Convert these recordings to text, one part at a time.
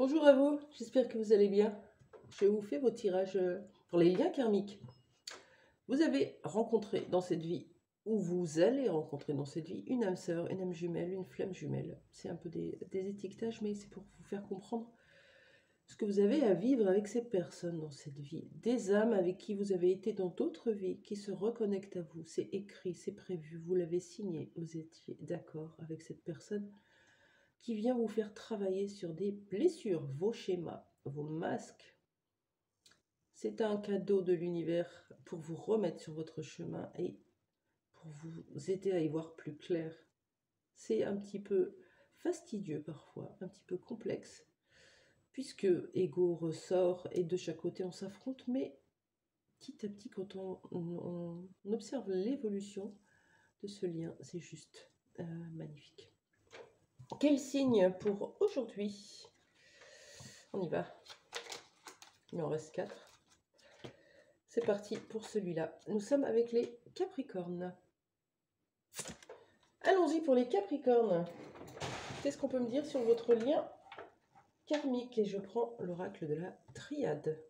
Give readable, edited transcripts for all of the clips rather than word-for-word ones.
Bonjour à vous, j'espère que vous allez bien. Je vous fais vos tirages pour les liens karmiques. Vous avez rencontré dans cette vie, ou vous allez rencontrer dans cette vie, une âme sœur, une âme jumelle, une flamme jumelle. C'est un peu des étiquetages, mais c'est pour vous faire comprendre ce que vous avez à vivre avec ces personnes dans cette vie. Des âmes avec qui vous avez été dans d'autres vies, qui se reconnectent à vous. C'est écrit, c'est prévu, vous l'avez signé, vous étiez d'accord avec cette personne qui vient vous faire travailler sur des blessures, vos schémas, vos masques. C'est un cadeau de l'univers pour vous remettre sur votre chemin et pour vous aider à y voir plus clair. C'est un petit peu fastidieux parfois, un petit peu complexe, puisque ego ressort et de chaque côté on s'affronte, mais petit à petit quand on observe l'évolution de ce lien, c'est juste magnifique. Quel signe pour aujourd'hui? On y va. Il en reste 4. C'est parti pour celui-là. Nous sommes avec les Capricornes. Allons-y pour les Capricornes. Qu'est-ce qu'on peut me dire sur votre lien karmique? Et je prends l'oracle de la triade.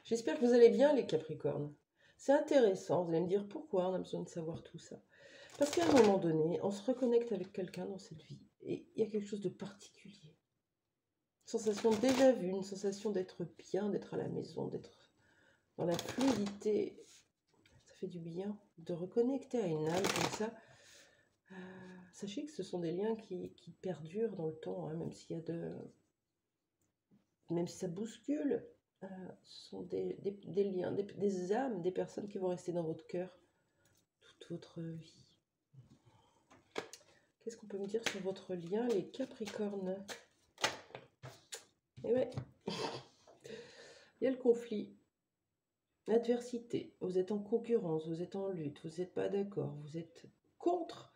J'espère que vous allez bien, les Capricornes. C'est intéressant, vous allez me dire pourquoi on a besoin de savoir tout ça. Parce qu'à un moment donné, on se reconnecte avec quelqu'un dans cette vie et il y a quelque chose de particulier. Une sensation déjà vue, une sensation d'être bien, d'être à la maison, d'être dans la fluidité. Ça fait du bien de reconnecter à une âme comme ça. Sachez que ce sont des liens qui perdurent dans le temps, hein, même s'il y a même si ça bouscule. Ce sont des liens, des âmes, des personnes qui vont rester dans votre cœur toute votre vie. Qu'est-ce qu'on peut me dire sur votre lien, les Capricornes? Et ouais, il y a le conflit, l'adversité. Vous êtes en concurrence, vous êtes en lutte, vous n'êtes pas d'accord, vous êtes contre,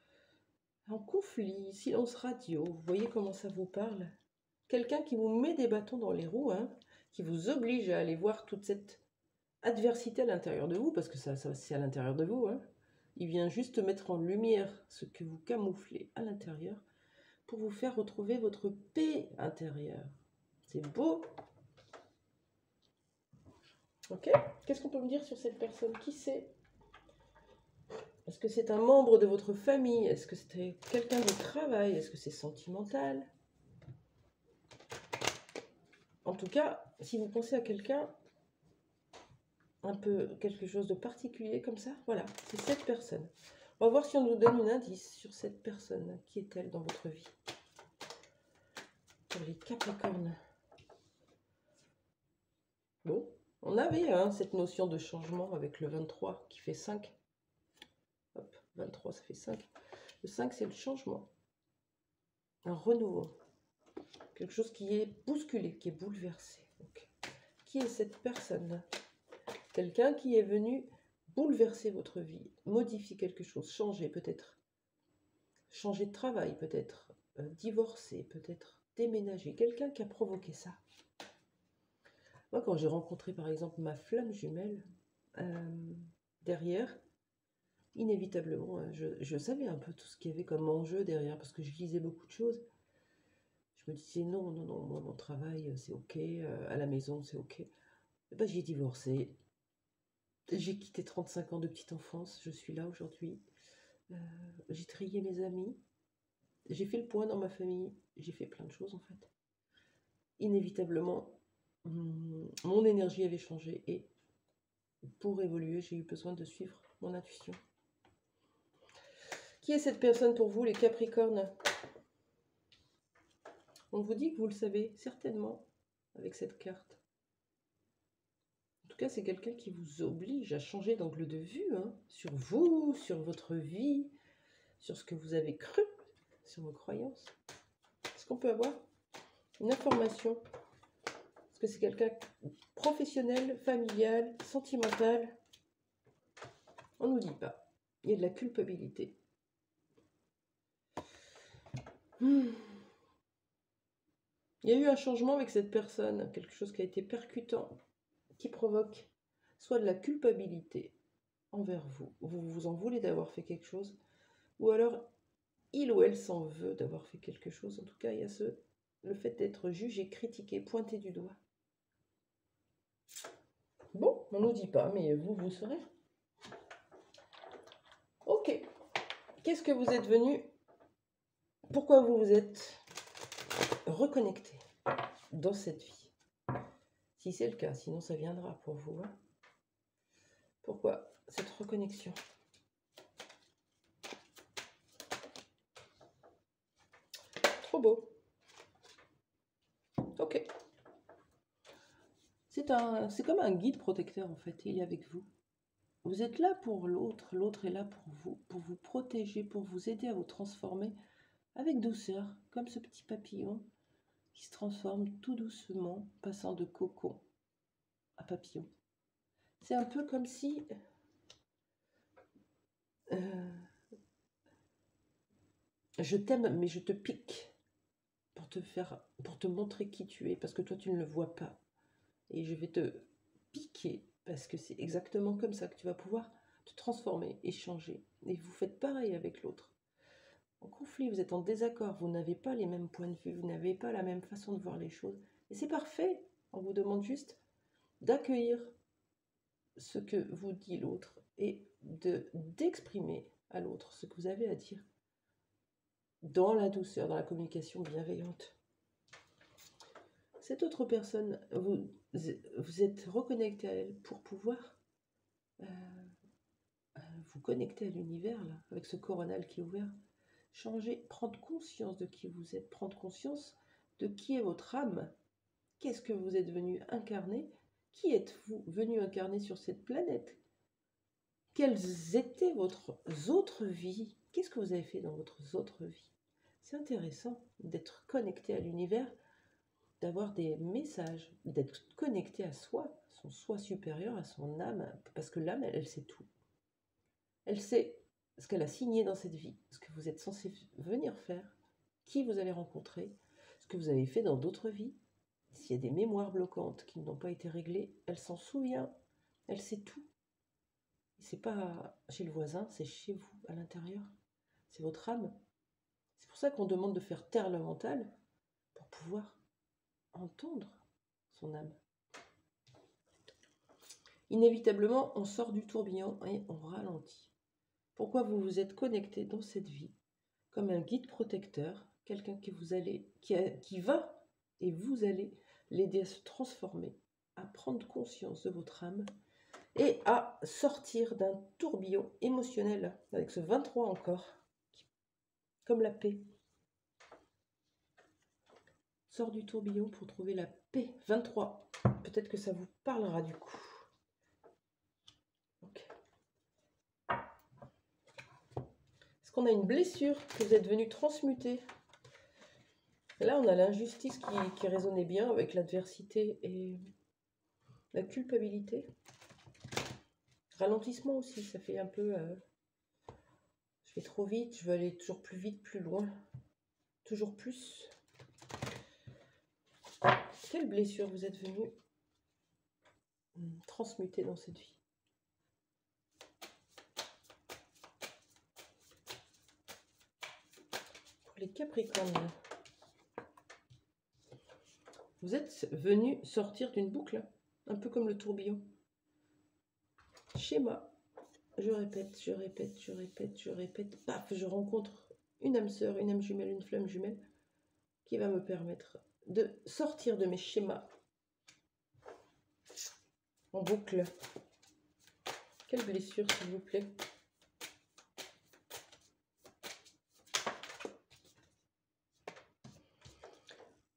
en conflit, silence radio. Vous voyez comment ça vous parle? Quelqu'un qui vous met des bâtons dans les roues, hein, qui vous oblige à aller voir toute cette adversité à l'intérieur de vous, parce que ça c'est à l'intérieur de vous. Hein. Il vient juste mettre en lumière ce que vous camouflez à l'intérieur pour vous faire retrouver votre paix intérieure. C'est beau. Ok. Qu'est-ce qu'on peut me dire sur cette personne? Qui c'est? Est-ce que c'est un membre de votre famille? Est-ce que c'était quelqu'un de travail? Est-ce que c'est sentimental? En tout cas, si vous pensez à quelqu'un, un peu quelque chose de particulier comme ça, voilà, c'est cette personne. On va voir si on nous donne un indice sur cette personne. Qui est-elle dans votre vie? Pour les Capricornes. Bon, on avait cette notion de changement avec le 23 qui fait 5. Hop, 23 ça fait 5. Le 5 c'est le changement. Un renouveau. Quelque chose qui est bousculé, qui est bouleversé. Donc, qui est cette personne? Quelqu'un qui est venu bouleverser votre vie, modifier quelque chose, changer peut-être. Changer de travail peut-être, divorcer peut-être, déménager. Quelqu'un qui a provoqué ça. Moi quand j'ai rencontré par exemple ma flamme jumelle, derrière, inévitablement, je savais un peu tout ce qu'il y avait comme enjeu derrière, parce que je lisais beaucoup de choses. Je me disais non, non, non, moi mon travail c'est ok, à la maison c'est ok. Et ben, j'ai divorcé, j'ai quitté 35 ans de petite enfance, je suis là aujourd'hui. J'ai trié mes amis, j'ai fait le point dans ma famille, j'ai fait plein de choses en fait. Inévitablement, mon énergie avait changé et pour évoluer, j'ai eu besoin de suivre mon intuition. Qui est cette personne pour vous, les Capricornes? On vous dit que vous le savez certainement avec cette carte. En tout cas, c'est quelqu'un qui vous oblige à changer d'angle de vue, hein, sur vous, sur votre vie, sur ce que vous avez cru, sur vos croyances. Est-ce qu'on peut avoir une information? Est-ce que c'est quelqu'un professionnel, familial, sentimental? On ne nous dit pas. Il y a de la culpabilité. Il y a eu un changement avec cette personne, quelque chose qui a été percutant, qui provoque soit de la culpabilité envers vous. Vous vous en voulez d'avoir fait quelque chose, ou alors il ou elle s'en veut d'avoir fait quelque chose. En tout cas, il y a ce le fait d'être jugé, critiqué, pointé du doigt. Bon, on ne nous dit pas, mais vous saurez. Ok. Qu'est-ce que vous êtes venu? Pourquoi vous vous êtes reconnecté dans cette vie? Si c'est le cas, sinon ça viendra pour vous. Hein. Pourquoi cette reconnexion? Trop beau. Ok. C'est comme un guide protecteur en fait, il est avec vous. Vous êtes là pour l'autre, l'autre est là pour vous protéger, pour vous aider à vous transformer avec douceur, comme ce petit papillon qui se transforme tout doucement, passant de cocon à papillon. C'est un peu comme si je t'aime, mais je te pique pour te montrer qui tu es, parce que toi tu ne le vois pas. Et je vais te piquer, parce que c'est exactement comme ça que tu vas pouvoir te transformer et changer. Et vous faites pareil avec l'autre. En conflit, vous êtes en désaccord, vous n'avez pas les mêmes points de vue, vous n'avez pas la même façon de voir les choses. Et c'est parfait. On vous demande juste d'accueillir ce que vous dit l'autre et d'exprimer à l'autre ce que vous avez à dire dans la douceur, dans la communication bienveillante. Cette autre personne, vous êtes reconnecté à elle pour pouvoir vous connecter à l'univers, là, avec ce coronal qui est ouvert. Changer, prendre conscience de qui vous êtes, prendre conscience de qui est votre âme. Qu'est-ce que vous êtes venu incarner? Qui êtes-vous venu incarner sur cette planète? Quelles étaient vos autres vies? Qu'est-ce que vous avez fait dans votre autre vie? C'est intéressant d'être connecté à l'univers, d'avoir des messages, d'être connecté à soi, son soi supérieur, à son âme, parce que l'âme, elle sait tout. Elle sait ce qu'elle a signé dans cette vie, ce que vous êtes censé venir faire, qui vous allez rencontrer, ce que vous avez fait dans d'autres vies. S'il y a des mémoires bloquantes qui n'ont pas été réglées, elle s'en souvient, elle sait tout. C'est pas chez le voisin, c'est chez vous, à l'intérieur. C'est votre âme. C'est pour ça qu'on demande de faire taire le mental pour pouvoir entendre son âme. Inévitablement, on sort du tourbillon et on ralentit. Pourquoi vous vous êtes connecté dans cette vie comme un guide protecteur, quelqu'un qui va et vous allez l'aider à se transformer, à prendre conscience de votre âme et à sortir d'un tourbillon émotionnel avec ce 23 encore, comme la paix. Sort du tourbillon pour trouver la paix. 23. Peut-être que ça vous parlera du coup. Okay. Est-ce qu'on a une blessure que vous êtes venu transmuter? Là, on a l'injustice qui résonnait bien avec l'adversité et la culpabilité. Ralentissement aussi, ça fait un peu... je vais trop vite, je veux aller toujours plus vite, plus loin. Toujours plus. Quelle blessure vous êtes venu transmuter dans cette vie? Pour les Capricornes, vous êtes venu sortir d'une boucle, un peu comme le tourbillon. Schéma. Je répète, je répète, je répète, je répète. Paf, je rencontre une âme sœur, une âme jumelle, une flamme jumelle qui va me permettre de sortir de mes schémas en boucle. Quelle blessure, s'il vous plaît?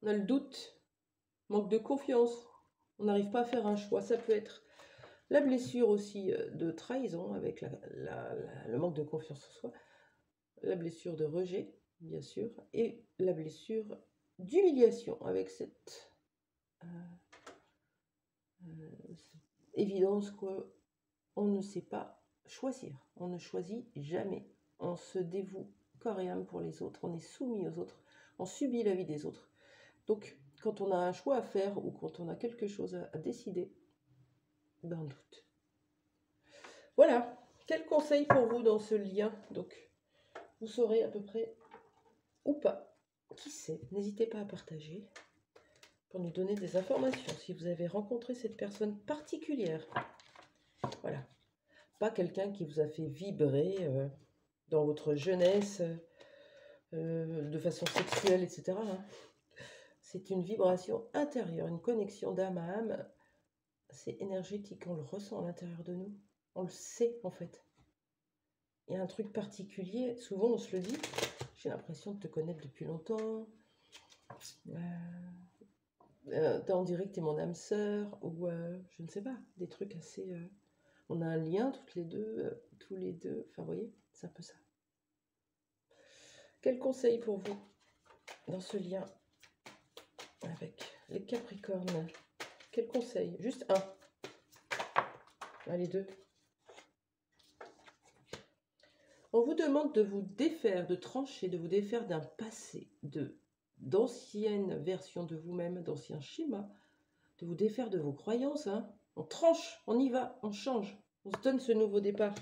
On a le doute, manque de confiance, on n'arrive pas à faire un choix. Ça peut être la blessure aussi de trahison avec le manque de confiance en soi, la blessure de rejet, bien sûr, et la blessure d'humiliation avec cette évidence qu'on ne sait pas choisir. On ne choisit jamais. On se dévoue corps et âme pour les autres. On est soumis aux autres. On subit la vie des autres. Donc, quand on a un choix à faire ou quand on a quelque chose à décider, ben on doute. Voilà. Quel conseil pour vous dans ce lien? Donc, vous saurez à peu près ou pas Qui sait? N'hésitez pas à partager pour nous donner des informations si vous avez rencontré cette personne particulière. Voilà. Pas quelqu'un qui vous a fait vibrer dans votre jeunesse de façon sexuelle, etc. hein. C'est une vibration intérieure, une connexion d'âme à âme. C'est énergétique, on le ressent à l'intérieur de nous. On le sait en fait. Il y a un truc particulier, souvent on se le dit, j'ai l'impression de te connaître depuis longtemps. On dirait que tu es mon âme sœur, ou je ne sais pas, des trucs assez... on a un lien toutes les deux, tous les deux, enfin vous voyez, c'est un peu ça. Quel conseil pour vous dans ce lien avec les Capricornes? Quel conseil? Juste un. Allez, deux. On vous demande de vous défaire, de trancher, de vous défaire d'un passé, d'anciennes versions de vous-même, d'anciens schémas, de vous défaire de vos croyances. Hein. On tranche, on y va, on change, on se donne ce nouveau départ.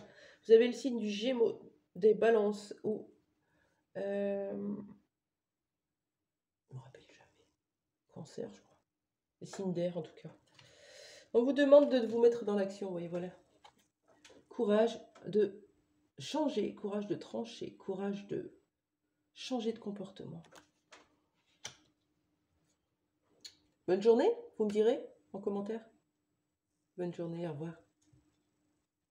Vous avez le signe du Gémeaux, des Balances ou... je me rappelle jamais. Cancer, je crois. Les signes d'air, en tout cas. On vous demande de vous mettre dans l'action, vous voyez, voilà. Courage de changer, courage de trancher, courage de changer de comportement. Bonne journée, vous me direz en commentaire. Bonne journée, au revoir.